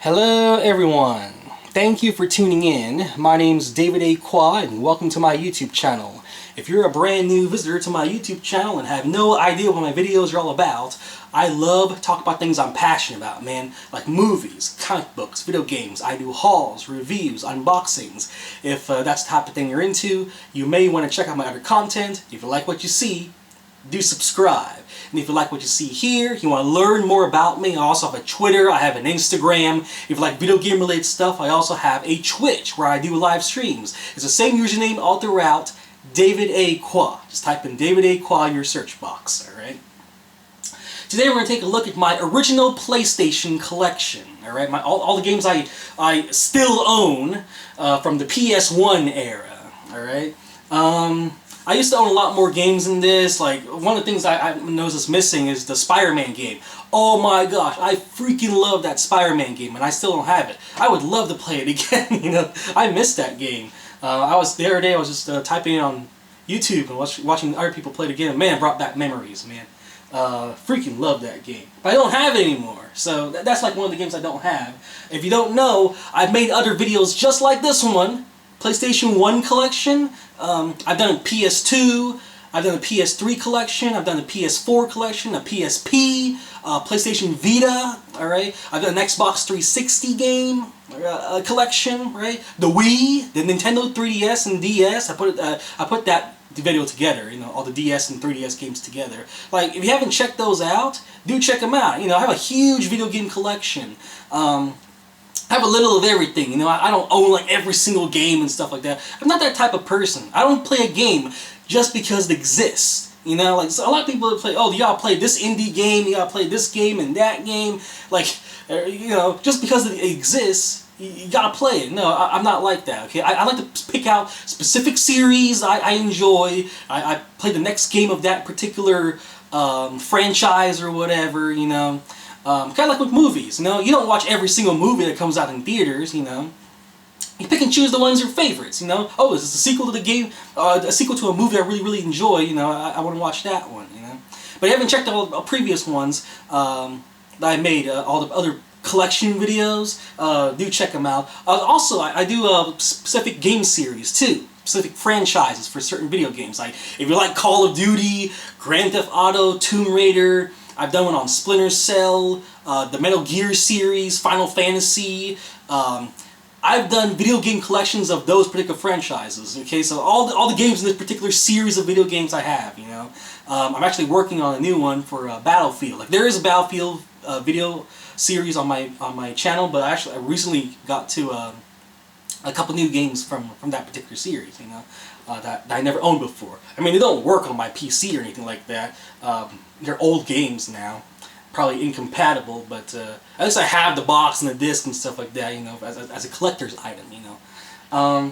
Hello everyone, thank you for tuning in. My name's David A. Qua and welcome to my YouTube channel. If you're a brand new visitor to my YouTube channel and have no idea what my videos are all about, I love to talk about things I'm passionate about, man. Like movies, comic books, video games. I do hauls, reviews, unboxings. If that's the type of thing you're into, you may want to check out my other content. If you like what you see, do subscribe. And if you like what you see here, you want to learn more about me, I also have a Twitter, I have an Instagram. If you like video game related stuff, I also have a Twitch where I do live streams. It's the same username all throughout, David A. Qua. Just type in David A. Qua in your search box, alright? Today we're going to take a look at my original PlayStation collection, alright? All the games I still own from the PS1 era, alright? I used to own a lot more games than this. Like, one of the things I noticed is missing is the Spider-Man game. Oh my gosh, I freaking love that Spider-Man game, and I still don't have it. I would love to play it again, you know. I missed that game. The other day I was just typing in on YouTube and watching other people play it again. Man, it brought back memories, man. Freaking love that game. But I don't have it anymore, so that's like one of the games I don't have. If you don't know, I've made other videos just like this one. PlayStation 1 collection. I've done a PS2, I've done a PS3 collection, I've done a PS4 collection, a PSP, PlayStation Vita, alright? I've done an Xbox 360 game collection, right? The Wii, the Nintendo 3DS and DS, I put that video together, you know, all the DS and 3DS games together. Like, if you haven't checked those out, do check them out. You know, I have a huge video game collection. I have a little of everything, you know. I don't own like every single game and stuff like that. I'm not that type of person. I don't play a game just because it exists, you know. Like, so a lot of people play, oh, you gotta play this indie game, you gotta play this game and that game. Like, you know, just because it exists, you gotta play it. No, I'm not like that, okay? I like to pick out specific series I enjoy. I play the next game of that particular franchise or whatever, you know. Kind of like with movies, you know, you don't watch every single movie that comes out in theaters, you know. You pick and choose the ones your favorites, you know. Oh, is this a sequel to the game, a sequel to a movie I really enjoy, you know, I want to watch that one, you know. But if you haven't checked out all the previous ones that I made, all the other collection videos, do check them out. Also, I do a specific game series, too. Specific franchises for certain video games. Like, if you like Call of Duty, Grand Theft Auto, Tomb Raider, I've done one on Splinter Cell, the Metal Gear series, Final Fantasy. I've done video game collections of those particular franchises. Okay, so all the games in this particular series of video games I have, you know. I'm actually working on a new one for Battlefield. Like, there is a Battlefield video series on my channel, but I recently got to a couple new games from that particular series, you know, that I never owned before. I mean, they don't work on my PC or anything like that. They're old games now, probably incompatible, but at least I have the box and the disc and stuff like that, you know, as a collector's item, you know.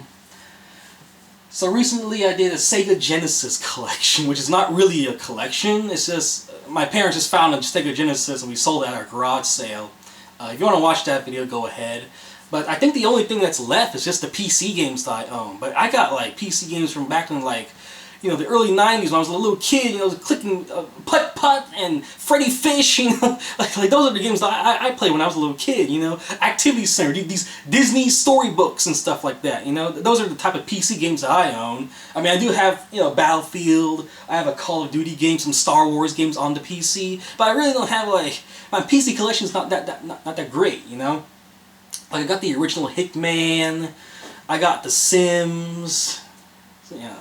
So recently I did a Sega Genesis collection, which is not really a collection. It's just, my parents just found a Sega Genesis and we sold it at our garage sale. If you want to watch that video, go ahead. But I think the only thing that's left is just the PC games that I own. But I got like PC games from back in, like, you know, the early 90s when I was a little kid, you know, clicking Putt-Putt and Freddy Fish, you know, like those are the games that I played when I was a little kid, you know, Activity Center, these Disney storybooks and stuff like that, you know, those are the type of PC games that I own. I mean, I do have, you know, Battlefield, I have a Call of Duty game, some Star Wars games on the PC, but I really don't have, like, my PC collection is not that great, you know. Like, I got the original Hitman, I got The Sims, so yeah.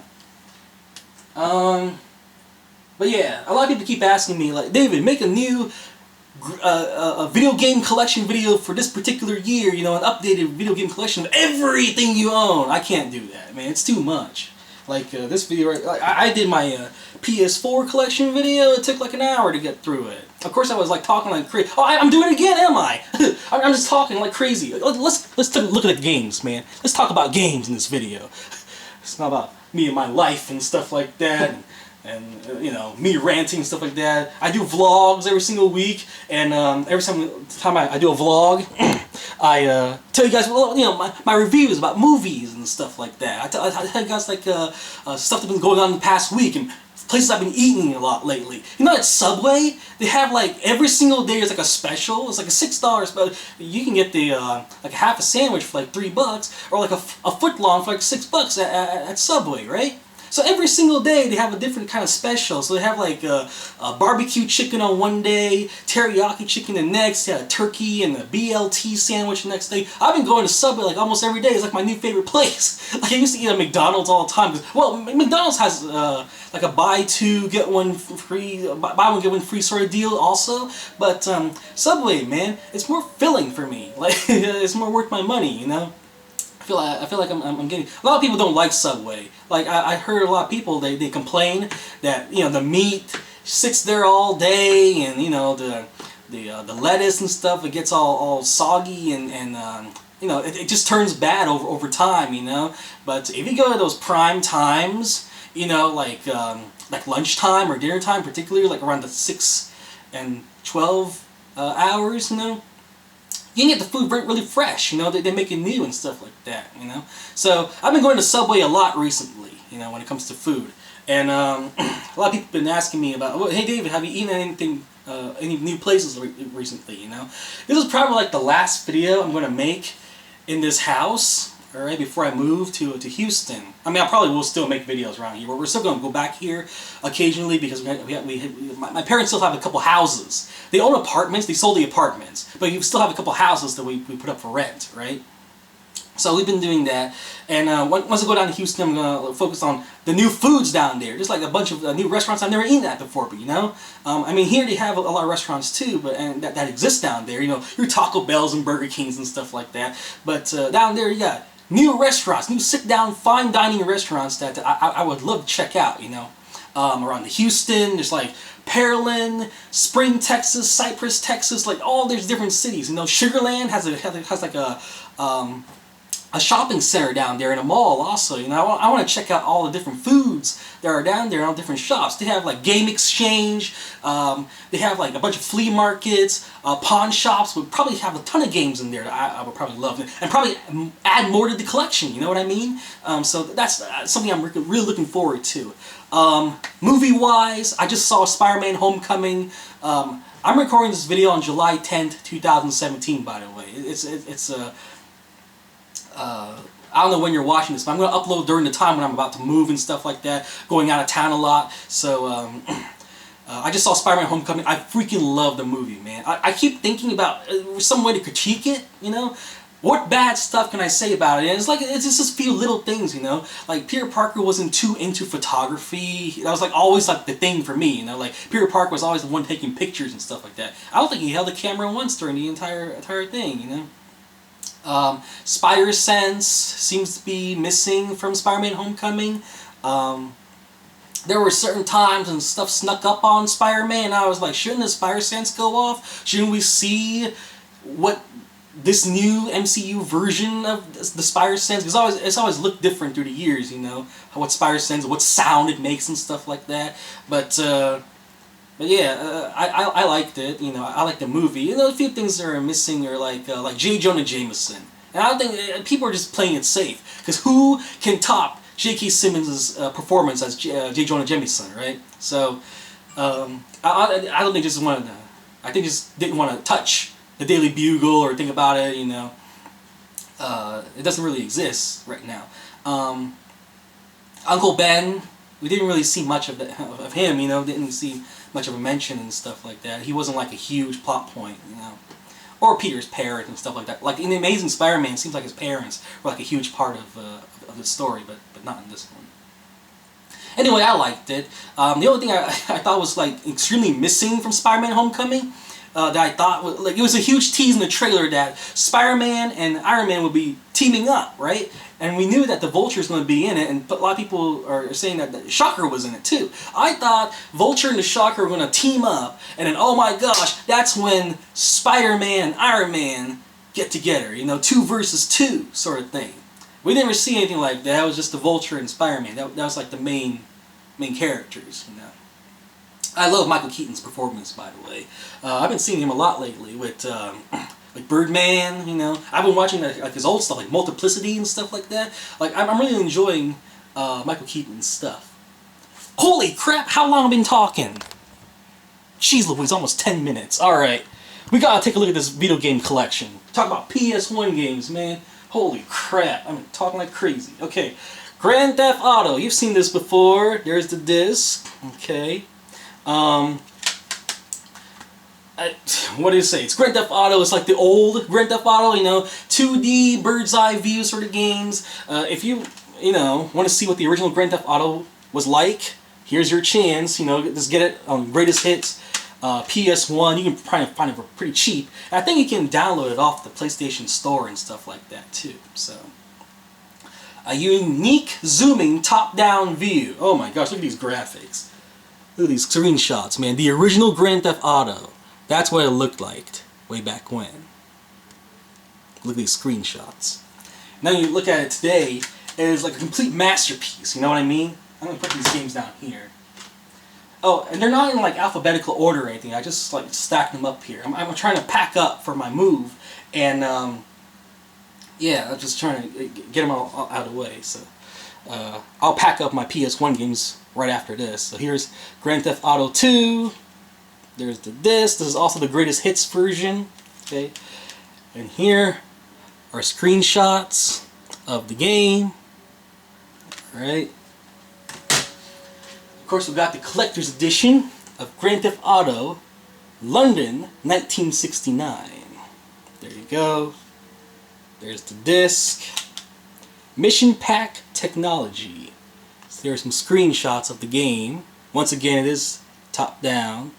But yeah, a lot of people keep asking me, like, David, make a new a video game collection video for this particular year, you know, an updated video game collection of everything you own. I can't do that, man, it's too much. Like, this video, right, like, I did my PS4 collection video, it took like an hour to get through it. Of course I was like talking like crazy. Oh, I'm doing it again, am I? I'm just talking like crazy. Let's take a look at the games, man. Let's talk about games in this video. It's not about me and my life and stuff like that, and you know, me ranting and stuff like that. I do vlogs every single week, and every time I do a vlog, I tell you guys, well, you know, my reviews about movies and stuff like that. I tell you guys like stuff that's been going on in the past week, and places I've been eating a lot lately. You know, at Subway, they have like every single day there's like a special. It's like a $6 special. You can get the like half a sandwich for like $3, or like a foot long for like $6 at Subway, right? So every single day they have a different kind of special. So they have like a barbecue chicken on one day, teriyaki chicken the next, a turkey and a BLT sandwich the next day. I've been going to Subway like almost every day. It's like my new favorite place. Like I used to eat at McDonald's all the time. Well, McDonald's has like a buy one get one free sort of deal also. But Subway, man, it's more filling for me. Like it's more worth my money, you know. I feel like I'm getting... A lot of people don't like Subway. Like, I heard a lot of people, they complain that, you know, the meat sits there all day, and, you know, the lettuce and stuff, it gets all soggy, and you know, it just turns bad over time, you know. But if you go to those prime times, you know, like lunchtime or dinner time, particularly, like around the 6 and 12 hours, you know, you can get the food really fresh, you know, they make it new and stuff like that, you know. So, I've been going to Subway a lot recently, you know, when it comes to food. And a lot of people have been asking me about, well, hey David, have you eaten anything, any new places recently, you know. This is probably like the last video I'm going to make in this house, alright, before I move to Houston. I mean, I probably will still make videos around here, but we're still going to go back here occasionally because my parents still have a couple houses. They own apartments, they sold the apartments, but you still have a couple houses that we put up for rent, right? So we've been doing that, and once I go down to Houston, I'm going to focus on the new foods down there. Just like a bunch of new restaurants I've never eaten at before, but you know, I mean, here they have a lot of restaurants too, but that exist down there. You know, your Taco Bells and Burger Kings and stuff like that. But down there, you got new restaurants, new sit-down, fine dining restaurants that I would love to check out. You know, around the Houston, there's like Pearland, Spring, Texas, Cypress, Texas, like all these different cities. You know, Sugarland has like a shopping center down there in a mall also. You know, I want to check out all the different foods that are down there in all different shops. They have like game exchange, they have like a bunch of flea markets, pawn shops would probably have a ton of games in there that I would probably love, and probably add more to the collection, you know what I mean? So that's something I'm really looking forward to. Movie-wise, I just saw Spider-Man Homecoming. I'm recording this video on July 10th, 2017, by the way. I don't know when you're watching this, but I'm going to upload during the time when I'm about to move and stuff like that, going out of town a lot. So, I just saw Spider-Man Homecoming. I freaking love the movie, man. I keep thinking about some way to critique it, you know? What bad stuff can I say about it? And it's just a few little things, you know? Like, Peter Parker wasn't too into photography. That was like always like the thing for me, you know? Like, Peter Parker was always the one taking pictures and stuff like that. I don't think he held the camera once during the entire thing, you know? Spider Sense seems to be missing from Spider-Man Homecoming. There were certain times when stuff snuck up on Spider-Man, and I was like, shouldn't the Spider Sense go off? Shouldn't we see what this new MCU version of the Spider Sense? Because it's always looked different through the years, you know, what Spider Sense, what sound it makes and stuff like that. But yeah, I liked it. You know, I liked the movie. You know, a few things that are missing are like J. Jonah Jameson, and I think people are just playing it safe, because who can top J.K. Simmons' performance as J. Jonah Jameson, right? So I don't think just wanted to. I think just didn't want to touch the Daily Bugle or think about it. You know, it doesn't really exist right now. Uncle Ben, we didn't really see much of him. You know, didn't see much of a mention and stuff like that. He wasn't like a huge plot point, you know. Or Peter's parents and stuff like that. Like in The Amazing Spider-Man, it seems like his parents were like a huge part of the story, but not in this one. Anyway, I liked it. The only thing I thought was like extremely missing from Spider-Man Homecoming, that I thought was, like, it was a huge tease in the trailer that Spider-Man and Iron Man would be teaming up, right? And we knew that the Vulture's going to be in it, and a lot of people are saying that the Shocker was in it too. I thought Vulture and the Shocker were going to team up, and then, oh my gosh, that's when Spider-Man and Iron Man get together, you know, 2 versus 2 sort of thing. We never see anything like that. It was just the Vulture and Spider-Man. That was like the main characters, you know. I love Michael Keaton's performance, by the way. I've been seeing him a lot lately with like Birdman, you know. I've been watching like his old stuff, like Multiplicity and stuff like that. Like I'm really enjoying Michael Keaton's stuff. Holy crap, how long have I been talking? Jeez Louise, almost 10 minutes. Alright, we gotta take a look at this video game collection. Talk about PS1 games, man. Holy crap, I'm talking like crazy. Okay, Grand Theft Auto, you've seen this before. There's the disc. Okay. What do you say? It's Grand Theft Auto. It's like the old Grand Theft Auto, you know, 2D, bird's eye view sort of games. If you want to see what the original Grand Theft Auto was like, here's your chance. You know, just get it on Greatest Hits, PS1. You can probably find it for pretty cheap. And I think you can download it off the PlayStation Store and stuff like that too. So, a unique zooming top-down view. Oh my gosh, look at these graphics. Look at these screenshots, man. The original Grand Theft Auto. That's what it looked like way back when. Look at these screenshots. Now you look at it today, it is like a complete masterpiece, you know what I mean? I'm going to put these games down here. Oh, and they're not in like alphabetical order or anything, I just like stacked them up here. I'm trying to pack up for my move, and yeah, I'm just trying to get them all out of the way. So I'll pack up my PS1 games right after this. So here's Grand Theft Auto 2. There's the disc. This is also the Greatest Hits version. Okay, and here are screenshots of the game. Alright. Of course, we've got the collector's edition of Grand Theft Auto London 1969. There you go. There's the disc. Mission Pack Technology. So there are some screenshots of the game. Once again, it is top down.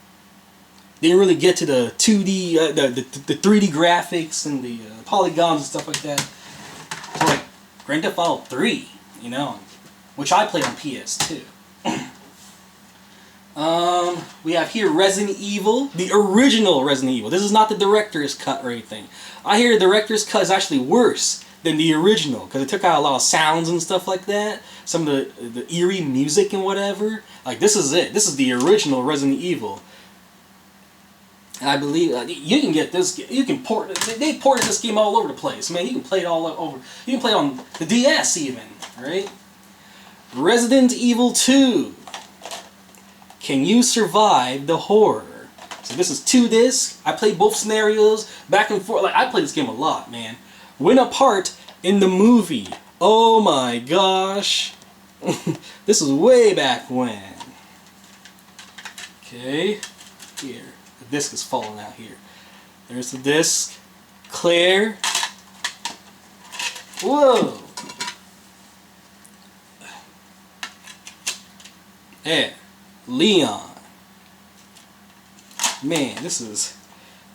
Didn't really get to the 2D, the 3D graphics and the polygons and stuff like that. So like Grand Theft Auto 3, you know, which I played on PS2. We have here Resident Evil, the original Resident Evil. This is not the director's cut or anything. I hear the director's cut is actually worse than the original because it took out a lot of sounds and stuff like that. Some of the eerie music and whatever. Like this is it. This is the original Resident Evil. And I believe you can get this. You can port. They ported this game all over the place, man. You can play it all over. You can play it on the DS even, right? Resident Evil 2. Can you survive the horror? So this is 2 discs. I played both scenarios back and forth. Like I played this game a lot, man. Went apart in the movie. Oh my gosh. This is way back when. Okay, here. The disc is falling out here. There's the disc. Claire. Whoa. There. Leon. Man, this is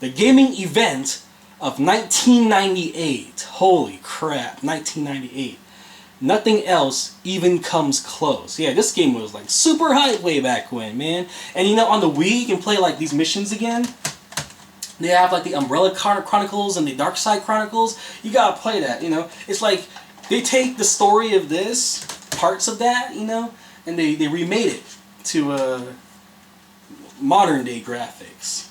the gaming event of 1998. Holy crap, 1998. Nothing else even comes close. Yeah, this game was like super hype way back when, man. And you know, on the Wii, you can play like these missions again. They have like the Umbrella Chronicles and the Dark Side Chronicles. You gotta play that, you know. It's like they take the story of this, parts of that, you know, and they remade it to modern day graphics.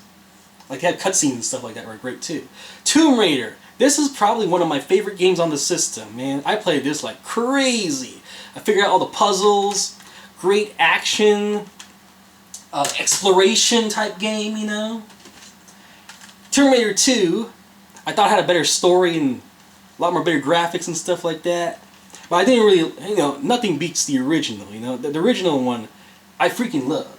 Like they had cutscenes and stuff like that were great too. Tomb Raider. This is probably one of my favorite games on the system, man. I played this like crazy. I figured out all the puzzles, great action, exploration type game, you know. Tomb Raider 2, I thought had a better story and a lot more better graphics and stuff like that. But I didn't really, you know, nothing beats the original, you know. The original one, I freaking love.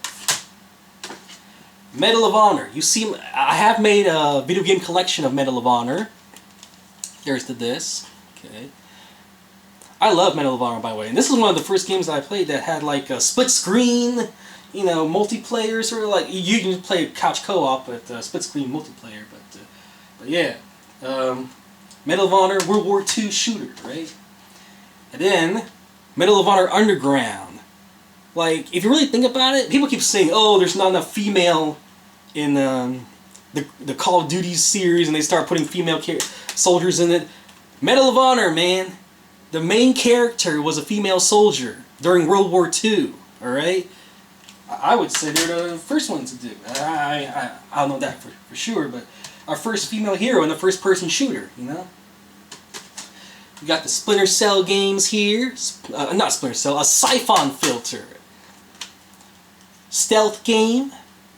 Medal of Honor. You see, I have made a video game collection of Medal of Honor. There's the disc. Okay. I love Medal of Honor, by the way. And this is one of the first games that I played that had like a split screen, you know, multiplayer, sort of like, you can play couch co-op, but split screen multiplayer. But yeah. Medal of Honor World War II shooter, right? And then, Medal of Honor Underground. Like, if you really think about it, people keep saying, oh, there's not enough female in the Call of Duty series, and they start putting female soldiers in it. Medal of Honor, man. The main character was a female soldier during World War II, alright? I would say they're the first one to do. I don't know that for sure, but our first female hero in a first-person shooter, you know? We got the Splinter Cell games here. Not Splinter Cell, a Siphon Filter. stealth game,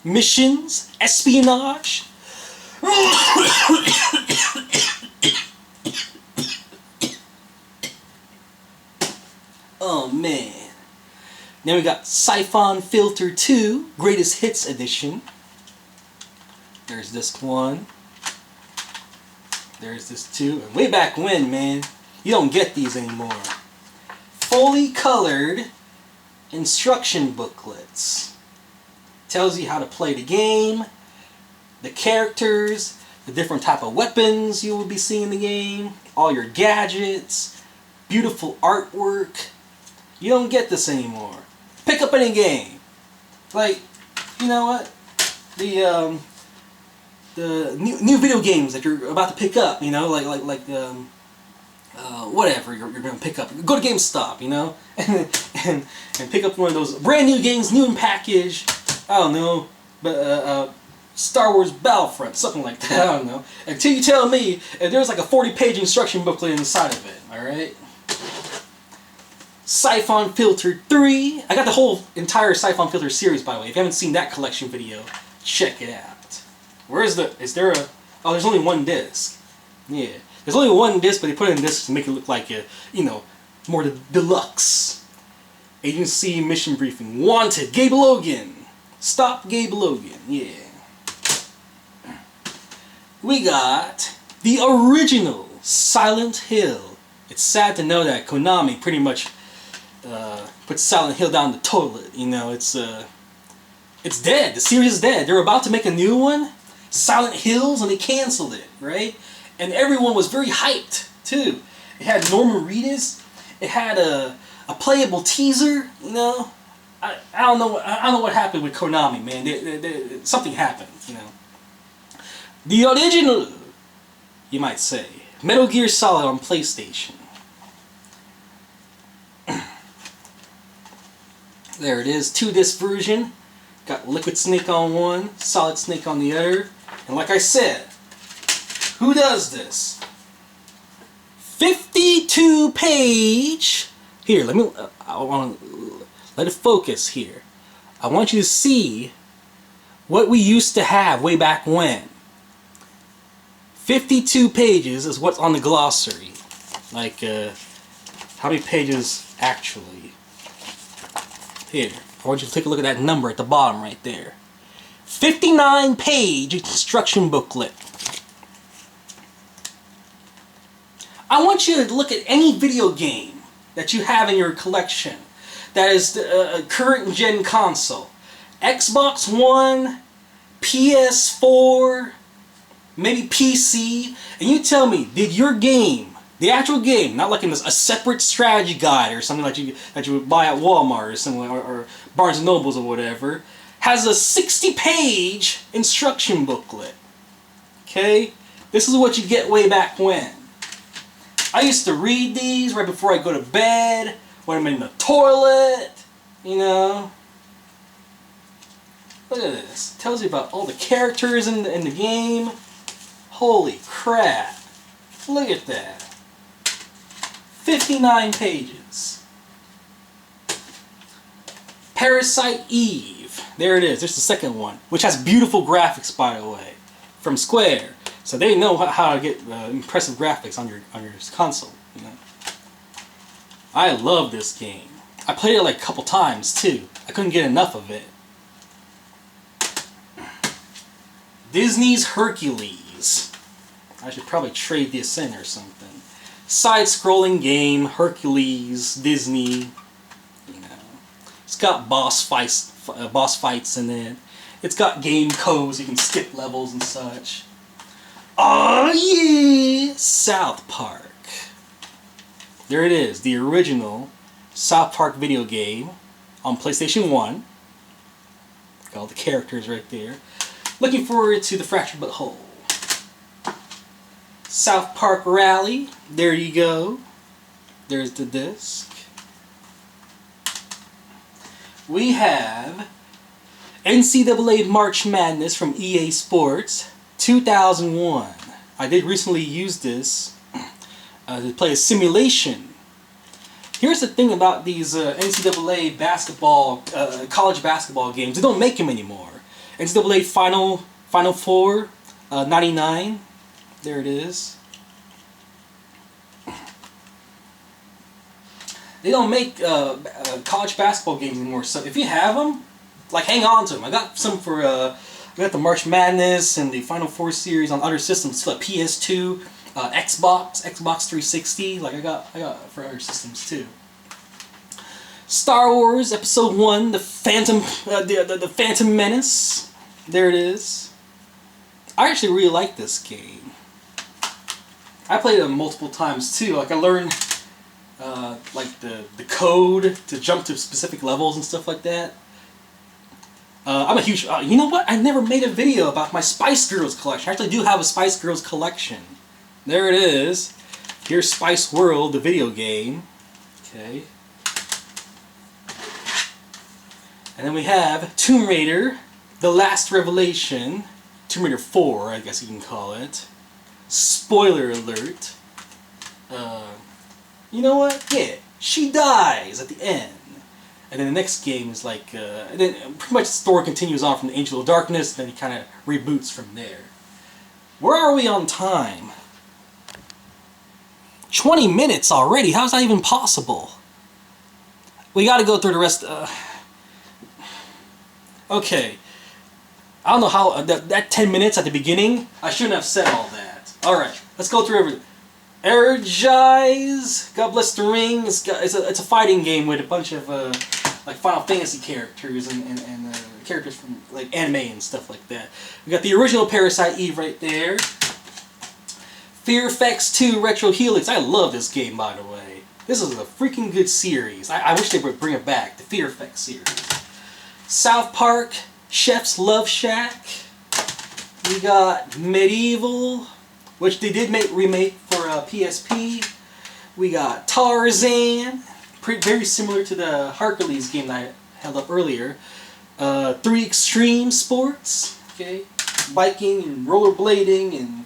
missions, espionage. Oh man. Then we got Siphon Filter 2, Greatest Hits Edition. There's this one. There's this too. And way back when, man, you don't get these anymore. Fully colored instruction booklets. Tells you how to play the game, the characters, the different type of weapons you will be seeing in the game, all your gadgets, beautiful artwork. You don't get this anymore. Pick up any game. Like, you know what? The new video games that you're about to pick up, you know, like whatever you're gonna pick up. Go to GameStop, you know, and pick up one of those brand new games, new in package. I don't know, but Star Wars Battlefront, something like that. I don't know. Until you tell me if there's like a 40-page instruction booklet inside of it. All right. Siphon Filter 3. I got the whole entire Siphon Filter series, by the way. If you haven't seen that collection video, check it out. Where's the... Is there a... Oh, there's only one disc. Yeah. There's only one disc, but they put it in discs to make it look like, you know, more deluxe. Agency mission briefing. Wanted. Gabe Logan. Stop Gabe Logan. Yeah. We got the original Silent Hill. It's sad to know that Konami pretty much put Silent Hill down the toilet. You know, it's dead. The series is dead. They're about to make a new one, Silent Hills, and they canceled it, right? And everyone was very hyped too. It had Norman Reedus. It had a playable teaser. You know, I don't know what happened with Konami, man. Something happened. You know, the original, you might say, Metal Gear Solid on PlayStation. There it is, 2-disc version. Got Liquid Snake on one, Solid Snake on the other. And like I said, who does this? 52-page. Here, I want to let it focus here. I want you to see what we used to have way back when. 52 pages is what's on the glossary. Like, how many pages actually? Here, I want you to take a look at that number at the bottom right there. 59-page instruction booklet. I want you to look at any video game that you have in your collection that is a current gen console. Xbox One, PS4, maybe PC, and you tell me, did your game, the actual game, not like in a separate strategy guide or something that you would buy at Walmart or something, or Barnes and Nobles or whatever, has a 60-page instruction booklet. Okay? This is what you get way back when. I used to read these right before I go to bed, when I'm in the toilet, you know. Look at this. It tells you about all the characters in the game. Holy crap. Look at that. 59 pages. Parasite Eve. There it is. There's the second one, which has beautiful graphics, by the way, from Square. So they know how to get impressive graphics on your console. You know. I love this game. I played it like a couple times too. I couldn't get enough of it. Disney's Hercules. I should probably trade this in or something. Side-scrolling game, Hercules, Disney. You know, it's got boss fights in it. It's got game codes. You can skip levels and such. Oh yeah, South Park. There it is, the original South Park video game on PlayStation 1. Got all the characters right there. Looking forward to the Fractured But Whole. South Park Rally. There you go. There's the disc. We have NCAA March Madness from EA Sports 2001. I did recently use this to play a simulation Here's the thing about these NCAA basketball, college basketball games. They don't make them anymore. NCAA Final Four, 99. There it is. They don't make college basketball games anymore. So if you have them, like, hang on to them. I got some for I got the March Madness and the Final Four series on other systems, like PS2, Xbox 360. Like I got for other systems too. Star Wars Episode 1, the Phantom Menace. There it is. I actually really like this game. I played it multiple times too. Like I learned like the code to jump to specific levels and stuff like that. I'm a huge... you know what? I never made a video about my Spice Girls collection. I actually do have a Spice Girls collection. There it is. Here's Spice World, the video game. Okay. And then we have Tomb Raider, The Last Revelation. Tomb Raider 4, I guess you can call it. Spoiler alert. You know what? Yeah, she dies at the end. And then the next game is like, and then pretty much the story continues on from the Angel of Darkness, and then he kind of reboots from there. Where are we on time? 20 minutes already? How is that even possible? We gotta go through the rest. Okay. I don't know how, that 10 minutes at the beginning, I shouldn't have said all that. Alright, let's go through everything. Energize, God Bless the Ring. It's a fighting game with a bunch of like Final Fantasy characters and characters from like anime and stuff like that. We got the original Parasite Eve right there. Fear Effects 2 Retro Helix. I love this game, by the way. This is a freaking good series. I wish they would bring it back. The Fear Effects series. South Park Chef's Love Shack. We got Medieval, which they did remake for PSP. We got Tarzan, very similar to the Hercules game that I held up earlier. 3 Extreme Sports, okay, biking and rollerblading and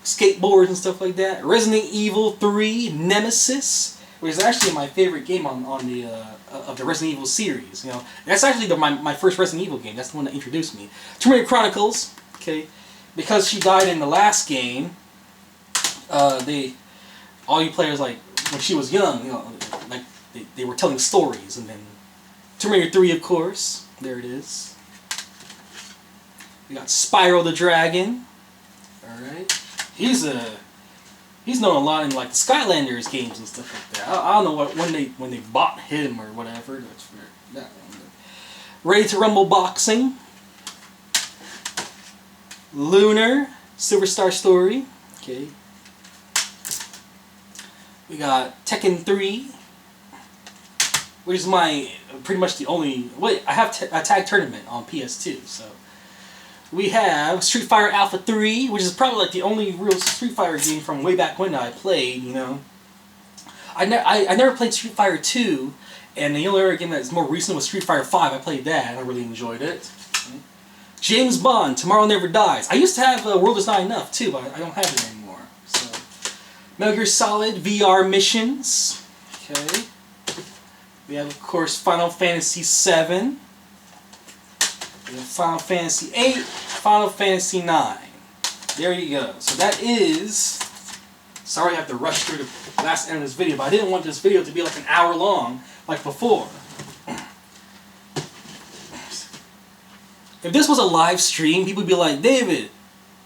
skateboards and stuff like that. Resident Evil 3 Nemesis, which is actually my favorite game on the of the Resident Evil series. You know, that's actually my first Resident Evil game. That's the one that introduced me. Tomb Raider Chronicles, okay. Because she died in the last game, all you players, like, when she was young, you know, like, they were telling stories, and then Tomb Raider 3, of course, there it is. We got Spyro the Dragon, alright. He's known a lot in, like, the Skylanders games and stuff like that. I don't know when they bought him or whatever. That's for that one. Ready to Rumble Boxing. Lunar, Silver Star Story, okay. We got Tekken 3, which is pretty much the only, wait, I have a tag tournament on PS2, so. We have Street Fighter Alpha 3, which is probably like the only real Street Fighter game from way back when I played, you know. I never played Street Fighter 2, and the only other game that's more recent was Street Fighter 5. I played that, and I really enjoyed it. James Bond, Tomorrow Never Dies. I used to have World Is Not Enough too, but I don't have it anymore. So, Metal Gear Solid VR Missions. Okay. We have, of course, Final Fantasy VII. We have Final Fantasy VIII, Final Fantasy IX. There you go. So that is... Sorry I have to rush through the last end of this video, but I didn't want this video to be like an hour long, like before. If this was a live stream, people would be like, David,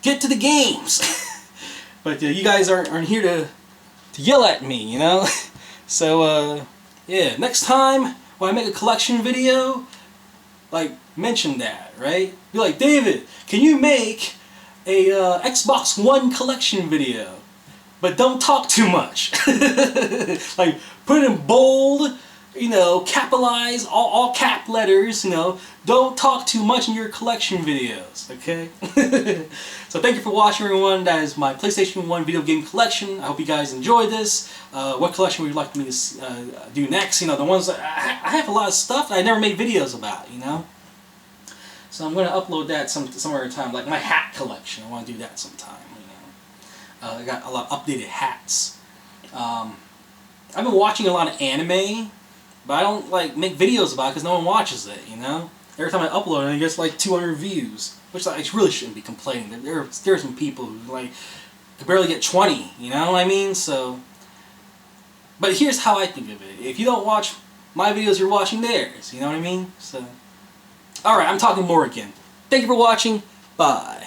get to the games. But you guys aren't here to yell at me, you know? So, yeah, next time when I make a collection video, like, mention that, right? Be like, David, can you make a Xbox One collection video? But don't talk too much. Like, put it in bold, you know, capitalize, all cap letters, you know. Don't talk too much in your collection videos, okay? So thank you for watching, everyone. That is my PlayStation 1 video game collection. I hope you guys enjoyed this. What collection would you like me to do next? You know, the ones that I have a lot of stuff that I never made videos about, you know? So I'm going to upload that some other time, like my hat collection. I want to do that sometime, you know. I got a lot of updated hats. I've been watching a lot of anime, but I don't like make videos about it because no one watches it, you know? Every time I upload it, it gets like 200 views, which I really shouldn't be complaining. There are some people who like could barely get 20, you know what I mean? So, but here's how I think of it. If you don't watch my videos, you're watching theirs, you know what I mean? So, alright, I'm talking more again. Thank you for watching. Bye.